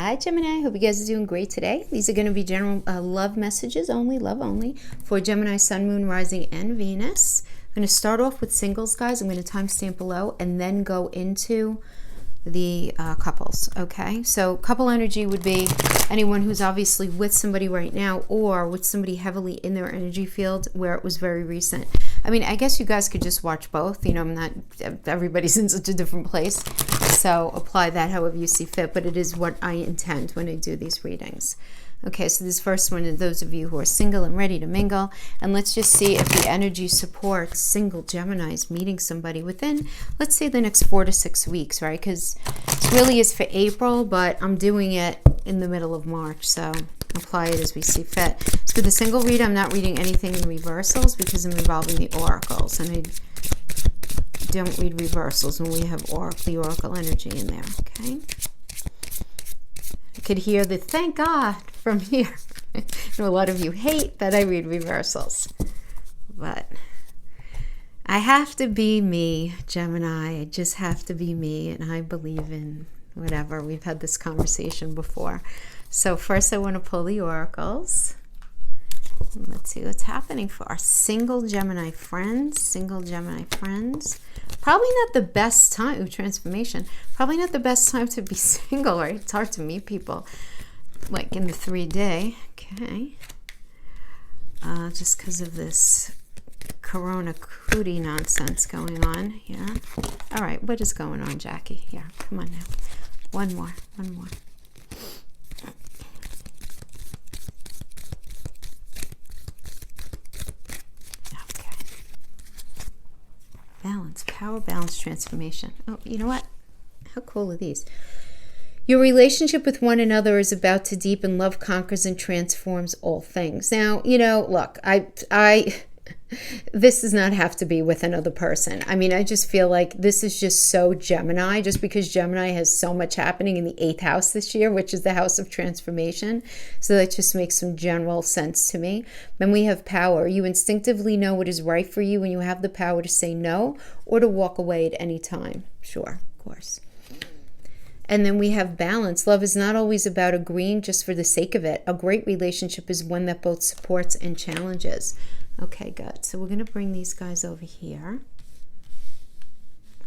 Hi Gemini, hope you guys are doing great today. These are going to be general love messages only, love only, for Gemini, Sun, Moon, Rising, and Venus. I'm going to start off with singles, guys. I'm going to timestamp below and then go into the couples, okay? So couple energy would be anyone who's obviously with somebody right now or with somebody heavily in their energy field where it was very recent. I mean, I guess you guys could just watch both. You know, everybody's in such a different place. So apply that however you see fit, but it is what I intend when I do these readings. Okay, so this first one is those of you who are single and ready to mingle. And let's just see if the energy supports single Geminis meeting somebody within, let's say, the next 4 to 6 weeks, right? Because it really is for April, but I'm doing it in the middle of March, so apply it as we see fit. So for the single read, I'm not reading anything in reversals because I'm involving the oracles, and I don't read reversals when we have the oracle energy in there, okay? I could hear the thank God from here. I know a lot of you hate that I read reversals, but I have to be me, Gemini. I just have to be me, and I believe in whatever. We've had this conversation before. So first I want to pull the oracles. Let's see what's happening for our single Gemini friends. Single Gemini friends. Probably not the best time, transformation. Probably not the best time to be single, right? It's hard to meet people like in the 3-day. Okay. Just because of this Corona cootie nonsense going on here. All right, what is going on, Jackie? Here, come on now. One more. Balance, power, balance, transformation. Oh, you know what? How cool are these? Your relationship with one another is about to deepen. Love conquers and transforms all things. Now, you know, look, this does not have to be with another person. I mean, I just feel like this is just so Gemini, just because Gemini has so much happening in the 8th house this year, which is the house of transformation. So that just makes some general sense to me. Then we have power. You instinctively know what is right for you when you have the power to say no or to walk away at any time. Sure, of course. And then we have balance. Love is not always about agreeing just for the sake of it. A great relationship is one that both supports and challenges. Okay, good. So we're going to bring these guys over here.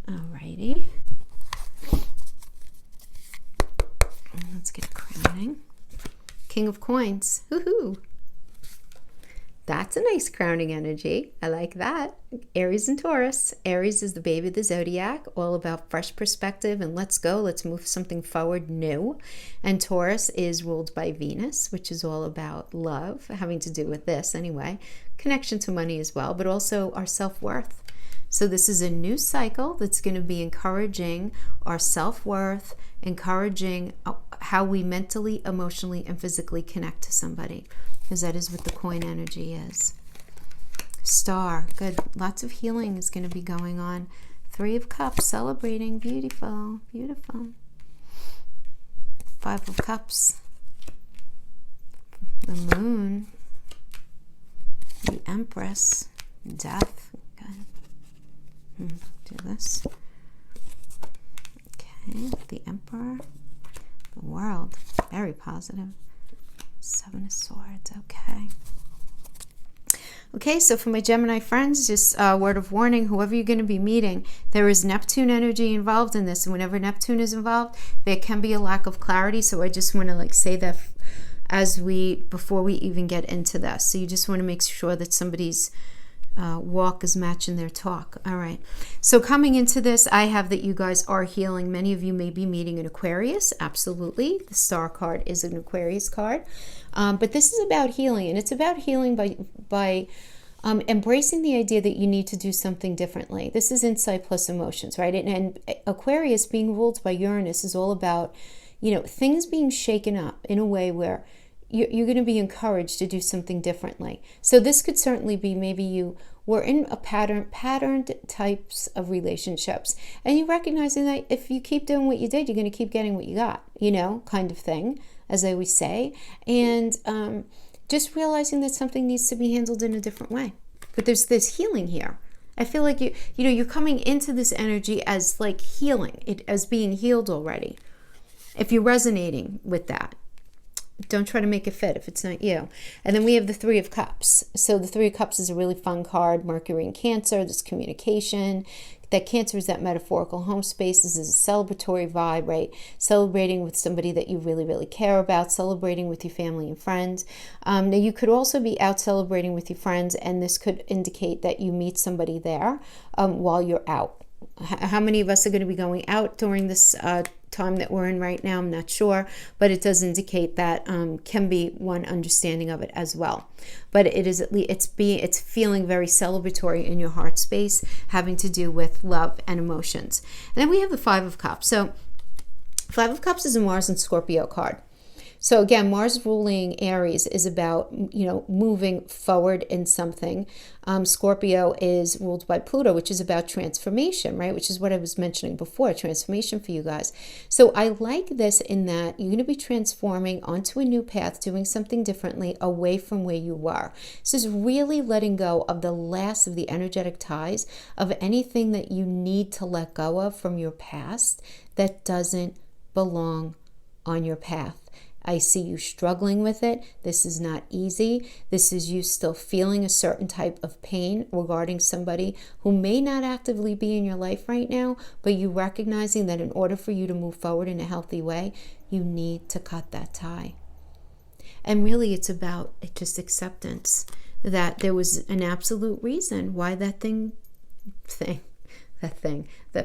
Alrighty. Let's get a crowning. King of Coins. Woohoo! That's a nice crowning energy. I like that. Aries and Taurus. Aries is the baby of the zodiac, all about fresh perspective and let's go, let's move something forward new. And Taurus is ruled by Venus, which is all about love, having to do with this anyway. Connection to money as well, but also our self-worth. So this is a new cycle that's going to be encouraging our self-worth, encouraging how we mentally, emotionally, and physically connect to somebody, because that is what the coin energy is. Star, good. Lots of healing is going to be going on. 3 of Cups, celebrating. Beautiful, beautiful. 5 of Cups. The Moon. The Empress. Death. Good. Do this. Okay, the Emperor. The World. Very positive. 7 of Swords. Okay. Okay, so for my Gemini friends, just a word of warning, whoever you're going to be meeting, there is Neptune energy involved in this. And whenever Neptune is involved, there can be a lack of clarity. So I just want to say that before we even get into this. So you just want to make sure that somebody's walk is matching their talk. All right. So coming into this, I have that you guys are healing. Many of you may be meeting an Aquarius. Absolutely. The Star card is an Aquarius card. But this is about healing, and it's about healing by embracing the idea that you need to do something differently. This is insight plus emotions, right? And Aquarius being ruled by Uranus is all about, things being shaken up in a way where you're going to be encouraged to do something differently. So this could certainly be maybe you were in a patterned types of relationships, and you recognizing that if you keep doing what you did, you're going to keep getting what you got, kind of thing, as I always say. And just realizing that something needs to be handled in a different way. But there's this healing here. I feel like you're coming into this energy as like healing, as being healed already. if you're resonating with that. Don't try to make it fit if it's not you. And then we have the Three of Cups. So the Three of Cups is a really fun card. Mercury in Cancer, this communication. That Cancer is that metaphorical home space. This is a celebratory vibe, right? Celebrating with somebody that you really, really care about. Celebrating with your family and friends. Now, you could also be out celebrating with your friends, and this could indicate that you meet somebody there while you're out. How many of us are going to be going out during this time that we're in right now? I'm not sure, but it does indicate that can be one understanding of it as well. But it is at least it's feeling very celebratory in your heart space, having to do with love and emotions. And then we have the Five of Cups. So Five of Cups is a Mars and Scorpio card. So again, Mars ruling Aries is about, moving forward in something. Scorpio is ruled by Pluto, which is about transformation, right? Which is what I was mentioning before, transformation for you guys. So I like this in that you're going to be transforming onto a new path, doing something differently away from where you were. This is really letting go of the last of the energetic ties of anything that you need to let go of from your past that doesn't belong on your path. I see you struggling with it. This is not easy. This is you still feeling a certain type of pain regarding somebody who may not actively be in your life right now, but you recognizing that in order for you to move forward in a healthy way, you need to cut that tie. And really it's about just acceptance that there was an absolute reason why that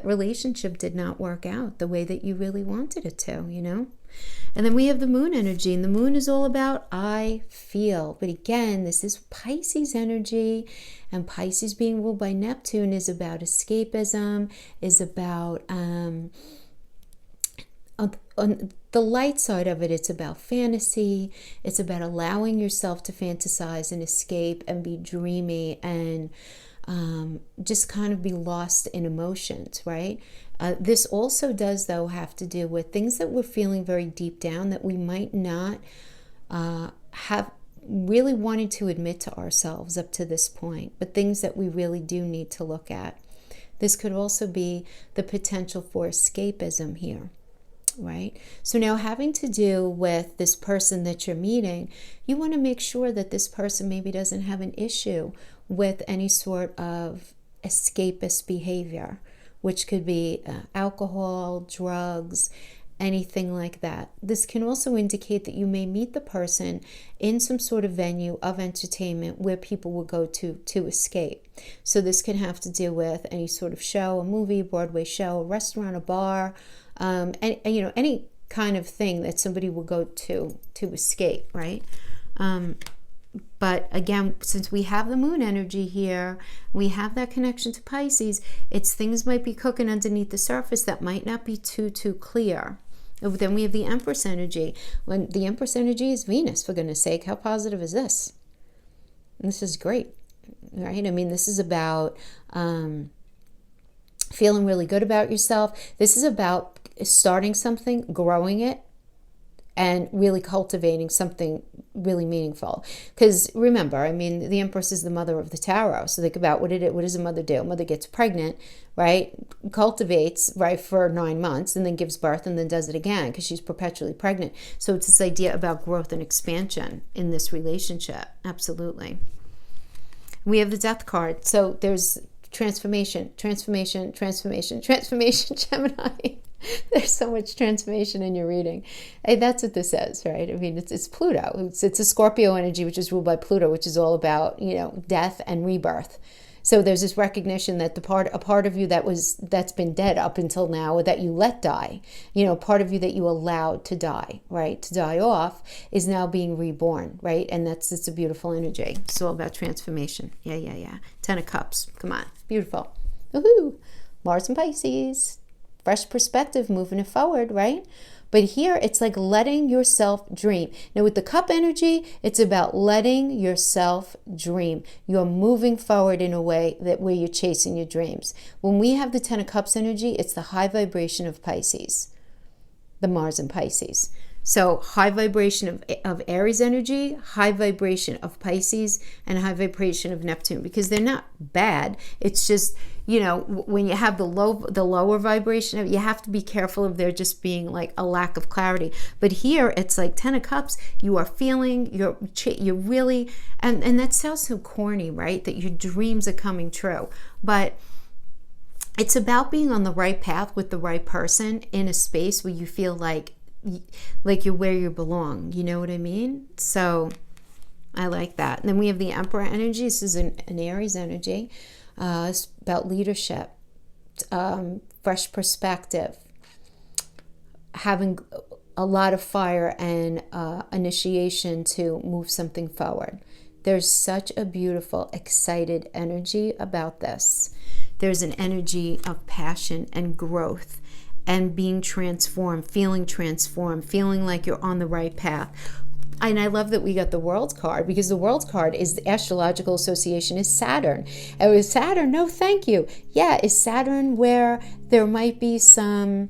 relationship did not work out the way that you really wanted it to, And then we have the Moon energy, and the Moon is all about I feel. But again, this is Pisces energy, and Pisces being ruled by Neptune is about escapism, is about on the light side of it, it's about fantasy. It's about allowing yourself to fantasize and escape and be dreamy and just kind of be lost in emotions, right? This also does, though, have to do with things that we're feeling very deep down that we might not have really wanted to admit to ourselves up to this point, but things that we really do need to look at. This could also be the potential for escapism here, right? So now having to do with this person that you're meeting, you want to make sure that this person maybe doesn't have an issue with any sort of escapist behavior, which could be alcohol, drugs, anything like that. This can also indicate that you may meet the person in some sort of venue of entertainment where people will go to escape. So this can have to do with any sort of show, a movie, a Broadway show, a restaurant, a bar, any kind of thing that somebody will go to escape, right? But again, since we have the Moon energy here, we have that connection to Pisces, it's things might be cooking underneath the surface that might not be too clear. Then we have the Empress energy. When the Empress energy is Venus, for goodness sake, how positive is this? And this is great, right? I mean, this is about feeling really good about yourself. This is about starting something, growing it, and really cultivating something really meaningful. Because remember, I mean, the Empress is the mother of the tarot. So think about what does a mother do? A mother gets pregnant, right? Cultivates, right, for 9 months, and then gives birth and then does it again because she's perpetually pregnant. So it's this idea about growth and expansion in this relationship. Absolutely. We have the Death card. So there's transformation, Gemini. There's so much transformation in your reading. Hey, that's what this says, right? I mean, it's Pluto. It's a Scorpio energy, which is ruled by Pluto, which is all about, death and rebirth. So there's this recognition that a part of you that's been dead up until now, or that you let die, part of you that you allowed to die, right? To die off is now being reborn, right? And it's a beautiful energy. It's all about transformation. Yeah. 10 of Cups. Come on. Beautiful. Woohoo! Mars and Pisces. Fresh perspective, moving it forward, right? But here it's like letting yourself dream. Now with the Cup energy, it's about letting yourself dream. You're moving forward in a way where you're chasing your dreams. When we have the 10 of Cups energy, it's the high vibration of Pisces, the Mars and Pisces. So high vibration of Aries energy, high vibration of Pisces, and high vibration of Neptune, because they're not bad. It's just, you know, when you have the lower vibration, you have to be careful of there just being like a lack of clarity. But here it's like 10 of Cups. You are feeling, you're really, and that sounds so corny, right? That your dreams are coming true. But it's about being on the right path with the right person in a space where you feel like you're where you belong. You know what I mean? So I like that. And then we have the Emperor energy. This is an Aries energy. It's about leadership, fresh perspective, having a lot of fire and initiation to move something forward. There's such a beautiful, excited energy about this. There's an energy of passion and growth and being transformed, feeling like you're on the right path. And I love that we got the World card, because the World card is the astrological association is Saturn. And with Saturn, no thank you. Yeah, is Saturn where there might be some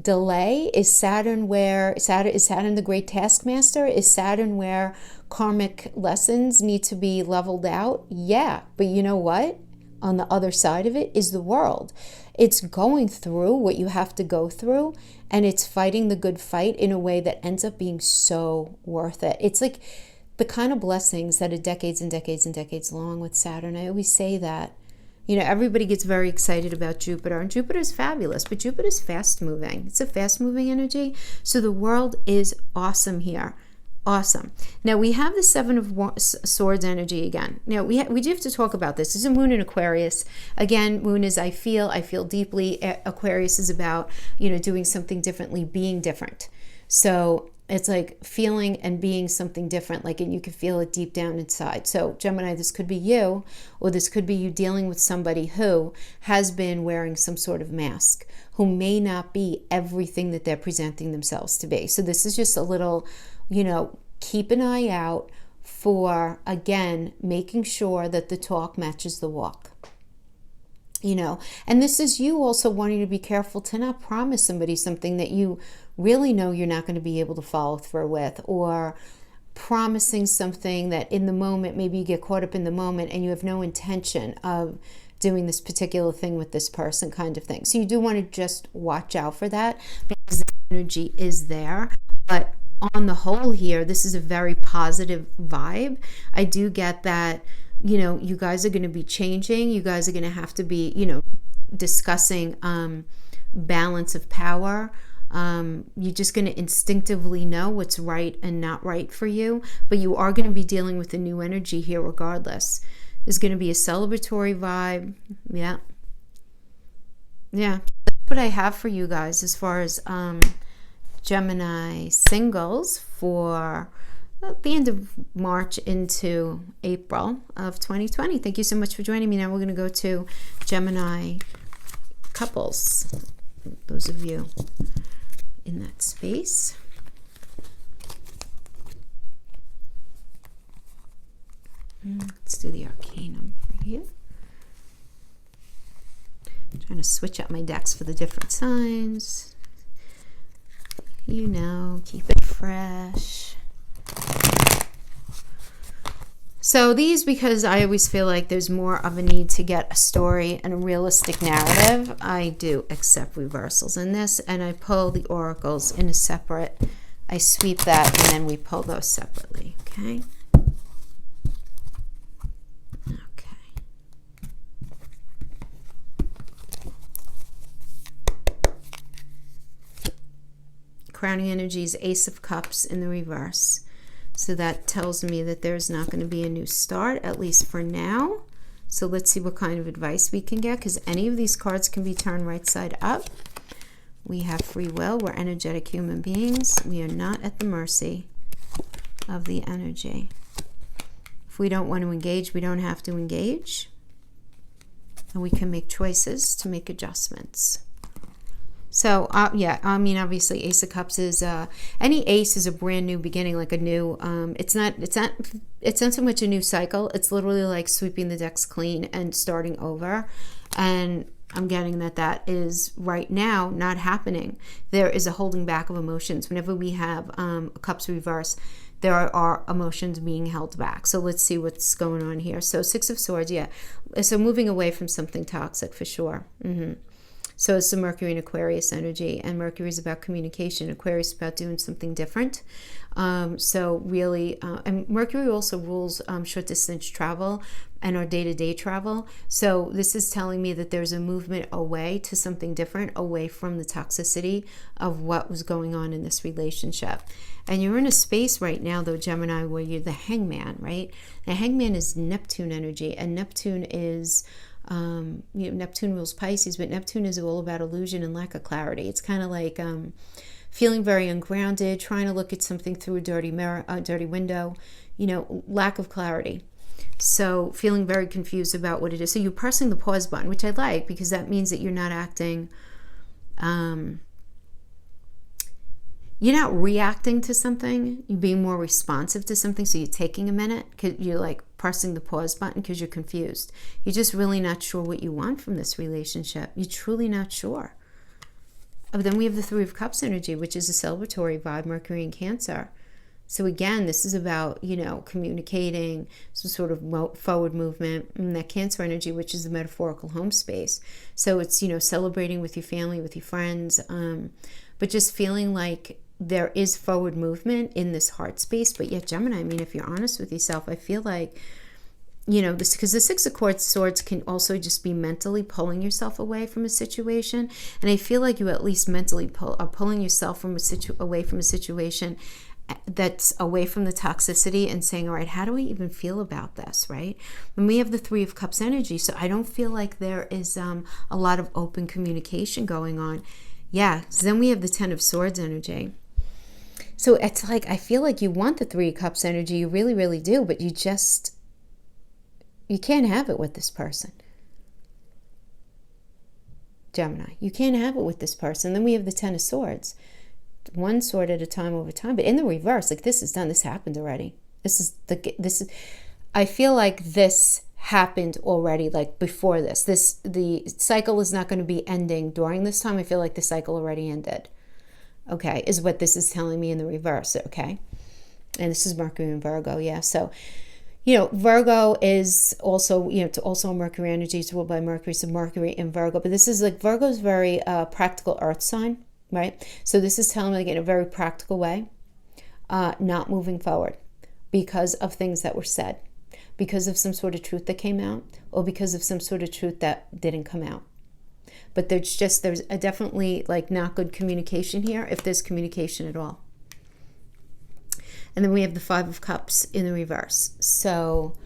delay? Is Saturn the great taskmaster? Is Saturn where karmic lessons need to be leveled out? Yeah, but you know what? On the other side of it is the world. It's going through what you have to go through, and it's fighting the good fight in a way that ends up being so worth it. It's like the kind of blessings that are decades and decades and decades long with Saturn. I always say that. You know, everybody gets very excited about Jupiter, and Jupiter is fabulous, but Jupiter is fast moving. It's a fast moving energy. So the world is awesome here. Awesome. Now we have the Seven of Swords energy again. Now we do have to talk about this. This is a moon in Aquarius. Again, moon is I feel deeply. Aquarius is about, you know, doing something differently, being different. So it's like feeling and being something different, like, and you can feel it deep down inside. So Gemini, this could be you, or this could be you dealing with somebody who has been wearing some sort of mask, who may not be everything that they're presenting themselves to be. So this is just a little, you know, keep an eye out for, again, making sure that the talk matches the walk. You know, and this is you also wanting to be careful to not promise somebody something that you really know you're not going to be able to follow through with, or promising something that in the moment, maybe you get caught up in the moment and you have no intention of doing this particular thing with this person, kind of thing. So you do want to just watch out for that, because the energy is there. But on the whole here, this is a very positive vibe. I do get that, you know, you guys are going to be changing. You guys are going to have to be, you know, discussing balance of power. You're just going to instinctively know what's right and not right for you. But you are going to be dealing with a new energy here regardless. There's going to be a celebratory vibe. Yeah. That's what I have for you guys as far as Gemini singles for the end of March into April of 2020. Thank you so much for joining me. Now we're going to go to Gemini couples. Those of you in that space. Let's do the Arcanum for you. I'm trying to switch up my decks for the different signs. You know, keep it fresh. So these, because I always feel like there's more of a need to get a story and a realistic narrative, I do accept reversals in this, and I pull the oracles in a separate, I sweep that, and then we pull those separately, okay? Crowning energy is Ace of Cups in the reverse. So that tells me that there's not going to be a new start, at least for now. So let's see what kind of advice we can get, because any of these cards can be turned right side up. We have free will. We're energetic human beings. We are not at the mercy of the energy. If we don't want to engage, we don't have to engage. And we can make choices to make adjustments. So, yeah, I mean, obviously, Ace of Cups is, any ace is a brand new beginning, like a new, it's not so much a new cycle. It's literally like sweeping the decks clean and starting over. And I'm getting that is right now not happening. There is a holding back of emotions. Whenever we have a cups reverse, there are emotions being held back. So let's see what's going on here. So 6 of Swords, yeah. So moving away from something toxic for sure. So it's the Mercury and Aquarius energy, and Mercury is about communication. Aquarius is about doing something different. So really, and Mercury also rules short distance travel and our day-to-day travel. So this is telling me that there's a movement away to something different, away from the toxicity of what was going on in this relationship. And you're in a space right now, though, Gemini, where you're the hangman, right? The hangman is Neptune energy, and Neptune is... Neptune rules Pisces, but Neptune is all about illusion and lack of clarity. It's kind of like feeling very ungrounded, trying to look at something through a dirty mirror, a dirty window, lack of clarity. So feeling very confused about what it is. So you're pressing the pause button, which I like, because that means that you're not acting, you're not reacting to something, you're being more responsive to something. So you're taking a minute, because you're like pressing the pause button because you're confused. You're just really not sure what you want from this relationship. You're truly not sure. But then we have the 3 of Cups energy, which is a celebratory vibe, Mercury and Cancer. So again, this is about, communicating, some sort of forward movement, and that Cancer energy, which is the metaphorical home space. So it's, celebrating with your family, with your friends, but just feeling like there is forward movement in this heart space. But yet, Gemini, I mean, if you're honest with yourself, I feel like, this, because the 6 of Swords can also just be mentally pulling yourself away from a situation. And I feel like you at least mentally are pulling yourself from away from a situation that's away from the toxicity, and saying, all right, how do I even feel about this, right? And we have the 3 of Cups energy. So I don't feel like there is a lot of open communication going on. Yeah, so then we have the 10 of Swords energy. So it's like, I feel like you want the 3 of Cups energy. You really, really do. But you can't have it with this person. Gemini, you can't have it with this person. Then we have the 10 of Swords. One sword at a time over time. But in the reverse, like, this is done. This happened already. I feel like this happened already, like before this. The cycle is not going to be ending during this time. I feel like the cycle already ended. Okay, is what this is telling me in the reverse, okay? And this is Mercury and Virgo, yeah. So, Virgo is also, also Mercury energy. It's ruled by Mercury, so Mercury and Virgo. But this is like, Virgo's very practical earth sign, right? So this is telling me, like, in a very practical way, not moving forward because of things that were said, because of some sort of truth that came out, or because of some sort of truth that didn't come out. But there's a definitely like not good communication here, if there's communication at all. And then we have the 5 of Cups in the reverse. So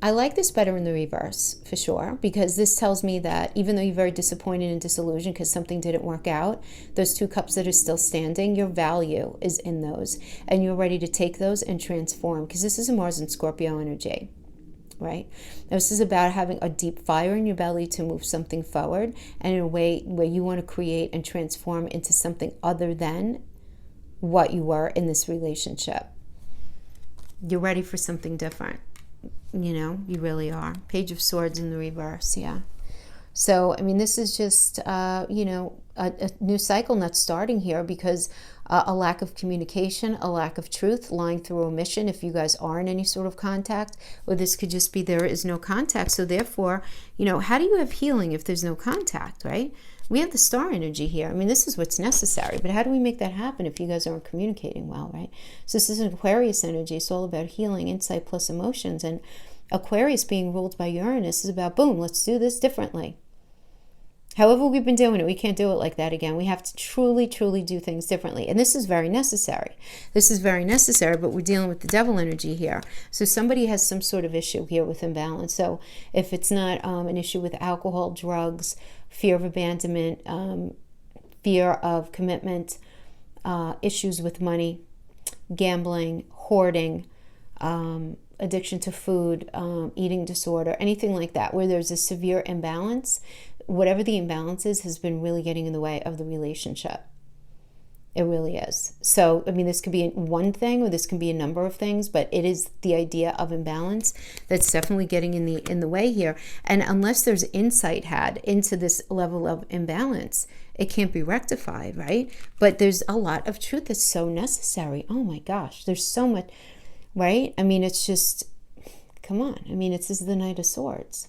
I like this better in the reverse for sure, because this tells me that even though you're very disappointed and disillusioned because something didn't work out, those 2 cups that are still standing, your value is in those, and you're ready to take those and transform, because this is a Mars and Scorpio energy. Right? This is about having a deep fire in your belly to move something forward, and in a way where you want to create and transform into something other than what you were in this relationship. You're ready for something different. You really are. Page of Swords in the reverse, yeah. So, I mean, this is just, a new cycle that's starting here, because a lack of communication, a lack of truth, lying through omission, if you guys are in any sort of contact, or this could just be there is no contact. So therefore, how do you have healing if there's no contact, right? We have the star energy here. I mean, this is what's necessary, but how do we make that happen if you guys aren't communicating well, right? So this is an Aquarius energy. It's all about healing, insight plus emotions. And Aquarius being ruled by Uranus is about, boom, let's do this differently. However we've been doing it, we can't do it like that again. We have to truly, truly do things differently. And this is very necessary. This is very necessary, but we're dealing with the devil energy here. So somebody has some sort of issue here with imbalance. So if it's not an issue with alcohol, drugs, fear of abandonment, fear of commitment, issues with money, gambling, hoarding, addiction to food, eating disorder, anything like that, where there's a severe imbalance, whatever the imbalance is, has been really getting in the way of the relationship. It really is. So, I mean, this could be one thing or this can be a number of things, but it is the idea of imbalance that's definitely getting in the way here. And unless there's insight had into this level of imbalance, it can't be rectified, right? But there's a lot of truth that's so necessary. Oh my gosh, there's so much, right? I mean, it's just, come on. I mean, this is the Knight of Swords.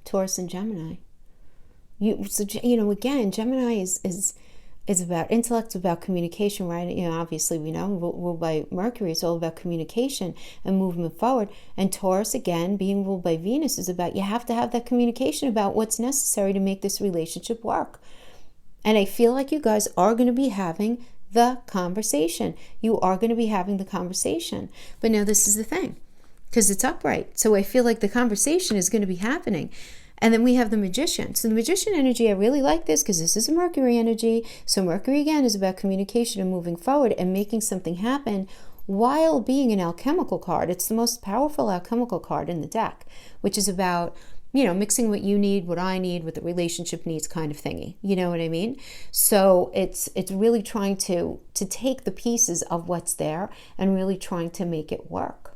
Taurus and Gemini. Again, Gemini is about intellect, about communication, right? Obviously we know, ruled by Mercury, it's all about communication and movement forward. And Taurus, again, being ruled by Venus, is about, you have to have that communication about what's necessary to make this relationship work. And I feel like you guys are going to be having the conversation. You are going to be having the conversation. But now this is the thing, because it's upright. So I feel like the conversation is going to be happening. And then we have the Magician. So the Magician energy, I really like this because this is a Mercury energy. So Mercury, again, is about communication and moving forward and making something happen while being an alchemical card. It's the most powerful alchemical card in the deck, which is about, mixing what you need, what I need, what the relationship needs kind of thingy. You know what I mean? So it's really trying to take the pieces of what's there and really trying to make it work.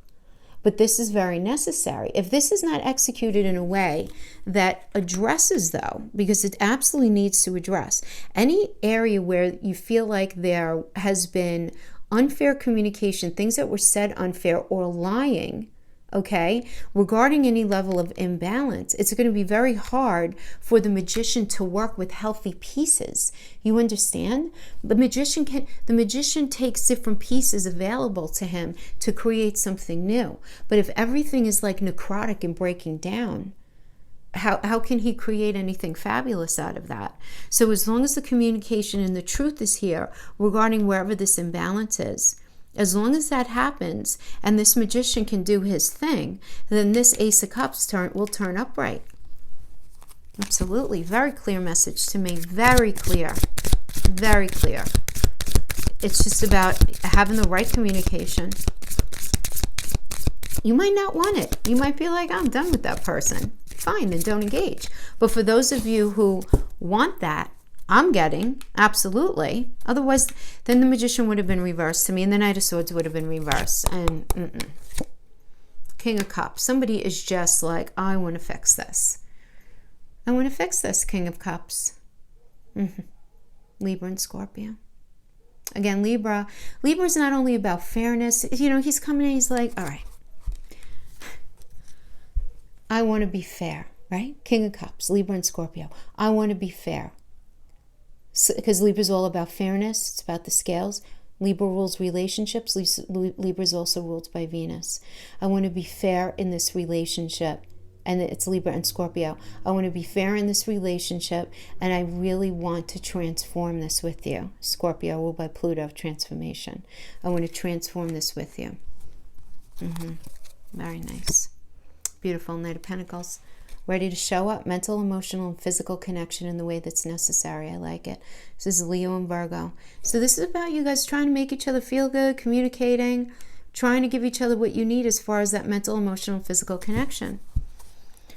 But this is very necessary. If this is not executed in a way that addresses, though, because it absolutely needs to address any area where you feel like there has been unfair communication, things that were said unfair or lying, okay, regarding any level of imbalance, it's going to be very hard for the Magician to work with healthy pieces. You understand? The magician takes different pieces available to him to create something new. But if everything is like necrotic and breaking down, how can he create anything fabulous out of that? So as long as the communication and the truth is here regarding wherever this imbalance is, as long as that happens and this Magician can do his thing, then this Ace of Cups will turn upright. Absolutely. Very clear message to me. Very clear. Very clear. It's just about having the right communication. You might not want it. You might be like, I'm done with that person. Fine, then don't engage. But for those of you who want that, I'm getting, absolutely. Otherwise, then the Magician would have been reversed to me and the Knight of Swords would have been reversed. And King of Cups. Somebody is just like, I want to fix this. I want to fix this, King of Cups. Libra and Scorpio. Again, Libra is not only about fairness. He's coming in, he's like, all right, I want to be fair, right? King of Cups, Libra and Scorpio. I want to be fair. Because Libra is all about fairness. It's about the scales. Libra rules relationships. Libra is also ruled by Venus. I want to be fair in this relationship. And it's Libra and Scorpio. I want to be fair in this relationship. And I really want to transform this with you. Scorpio, ruled by Pluto, transformation. I want to transform this with you. Very nice. Beautiful. Knight of Pentacles. Ready to show up, mental, emotional, and physical connection in the way that's necessary. I like it. This is Leo and Virgo. So this is about you guys trying to make each other feel good, communicating, trying to give each other what you need as far as that mental, emotional, and physical connection.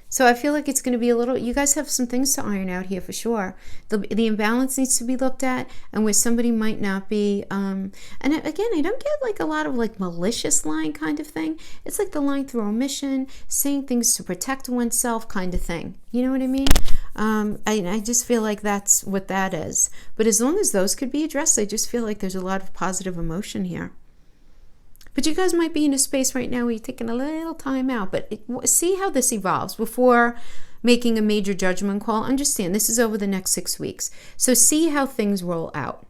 So I feel like it's going to be you guys have some things to iron out here for sure. The imbalance needs to be looked at, and where somebody might not be, and again, I don't get like a lot of like malicious lying kind of thing. It's like the lying through omission, saying things to protect oneself kind of thing. You know what I mean? I just feel like that's what that is. But as long as those could be addressed, I just feel like there's a lot of positive emotion here. But you guys might be in a space right now where you're taking a little time out. But see how this evolves before making a major judgment call. Understand, this is over the next 6 weeks. So see how things roll out.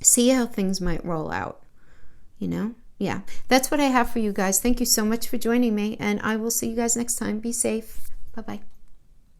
See how things might roll out. Yeah. That's what I have for you guys. Thank you so much for joining me. And I will see you guys next time. Be safe. Bye-bye.